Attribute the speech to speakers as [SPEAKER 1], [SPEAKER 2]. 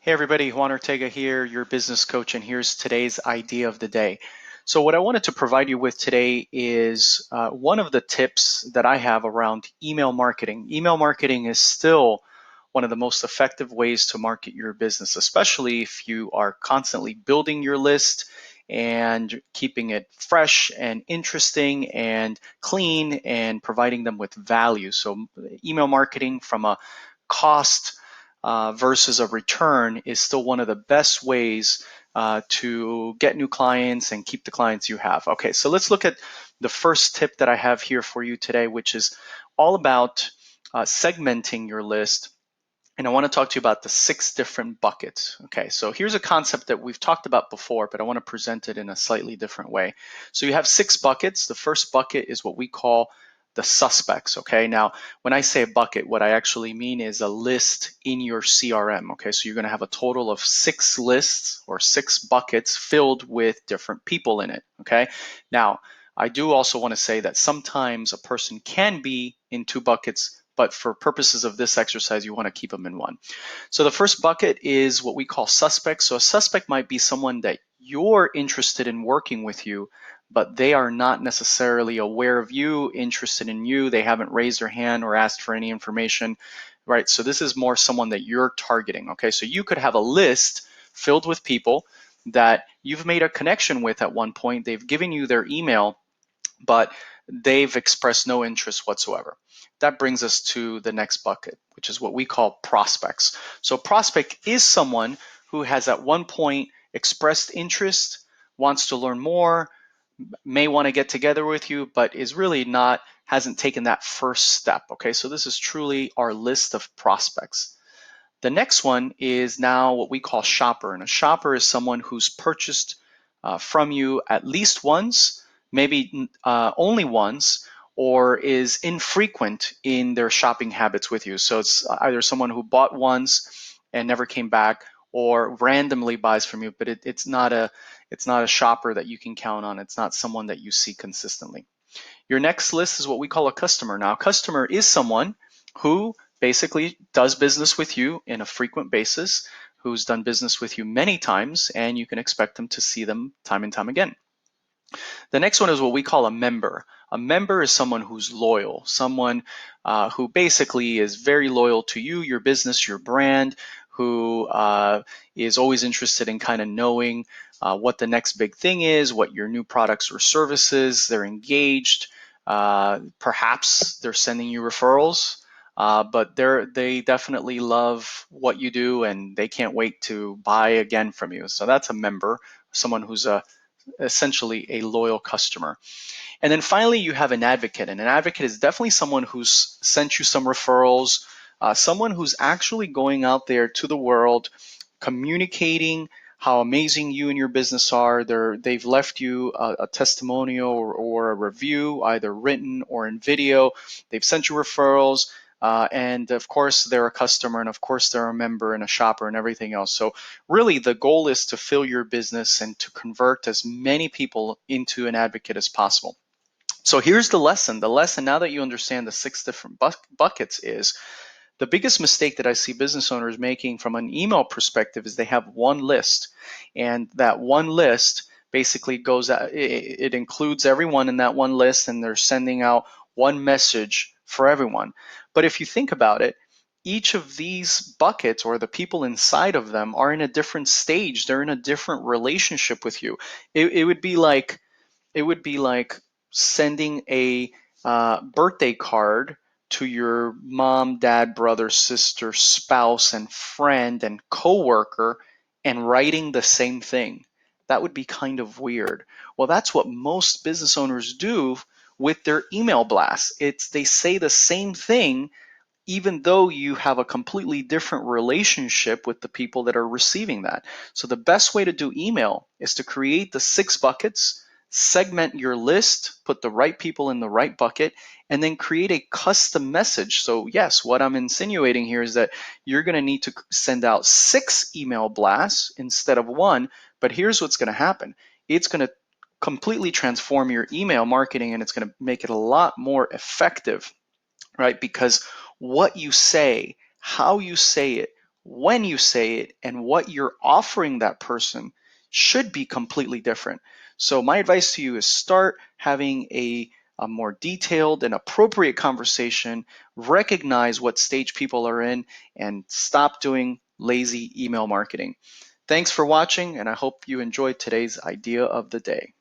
[SPEAKER 1] Hey everybody, Juan Ortega here, your business coach, and here's today's idea of the day. So, what I wanted to provide you with today is one of the tips that I have around email marketing. Email marketing is still one of the most effective ways to market your business, especially if you are constantly building your list and keeping it fresh and interesting and clean and providing them with value. So, email marketing from a cost versus a return is still one of the best ways to get new clients and keep the clients you have. Okay, so let's look at the first tip that I have here for you today, which is all about segmenting your list. And I want to talk to you about the 6 different buckets. Okay, so here's a concept that we've talked about before, but I want to present it in a slightly different way. So you have 6 buckets. The first bucket is what we call the suspects. Okay, now when I say a bucket, what I actually mean is a list in your CRM. Okay, so you're going to have a total of 6 lists or 6 buckets filled with different people in it. Okay, now I do also want to say that sometimes a person can be in 2 buckets, but for purposes of this exercise, you want to keep them in one. So the first bucket is what we call suspects. So a suspect might be someone that you're interested in working with you, but they are not necessarily aware of you, interested in you. They haven't raised their hand or asked for any information, right? So this is more someone that you're targeting, okay? So you could have a list filled with people that you've made a connection with at one point. They've given you their email, but they've expressed no interest whatsoever. That brings us to the next bucket, which is what we call prospects. So, prospect is someone who has at one point expressed interest, wants to learn more, may want to get together with you, but is really not, hasn't taken that first step. Okay, so this is truly our list of prospects. The next one is now what we call shopper. And a shopper is someone who's purchased from you at least once, maybe only once, or is infrequent in their shopping habits with you. So it's either someone who bought once and never came back, or randomly buys from you, but it's not a shopper that you can count on. It's not someone that you see consistently. Your next list is what we call a customer. Now, a customer is someone who basically does business with you in a frequent basis, who's done business with you many times, and you can expect them to see them time and time again. The next one is what we call a member. A member is someone who's loyal, someone who basically is very loyal to you, your business, your brand, who is always interested in kind of knowing what the next big thing is, what your new products or services. They're engaged. Perhaps they're sending you referrals, but they definitely love what you do and they can't wait to buy again from you. So that's a member, someone who's essentially a loyal customer. And then finally, you have an advocate. And an advocate is definitely someone who's sent you some referrals, someone who's actually going out there to the world, communicating how amazing you and your business are. They've left you a testimonial or a review, either written or in video. They've sent you referrals. And of course, they're a customer, and of course, they're a member and a shopper and everything else. So, really, the goal is to fill your business and to convert as many people into an advocate as possible. So, here's the lesson. The lesson, now that you understand the 6 different buckets, is the biggest mistake that I see business owners making from an email perspective is they have one list, and that one list basically goes out, it includes everyone in that one list, and they're sending out one message for everyone. But if you think about it, each of these buckets or the people inside of them are in a different stage. They're in a different relationship with you. It would be like sending a birthday card to your mom, dad, brother, sister, spouse, and friend and coworker and writing the same thing. That would be kind of weird. Well, that's what most business owners do with their email blasts. They say the same thing even though you have a completely different relationship with the people that are receiving that. So the best way to do email is to create the 6 buckets, segment your list, put the right people in the right bucket, and then create a custom message. So yes, what I'm insinuating here is that you're going to need to send out 6 email blasts instead of one, but here's what's going to happen. It's going to completely transform your email marketing, and it's going to make it a lot more effective, right? Because what you say, how you say it, when you say it, and what you're offering that person should be completely different. So my advice to you is start having a more detailed and appropriate conversation, recognize what stage people are in, and stop doing lazy email marketing. Thanks for watching, and I hope you enjoyed today's idea of the day.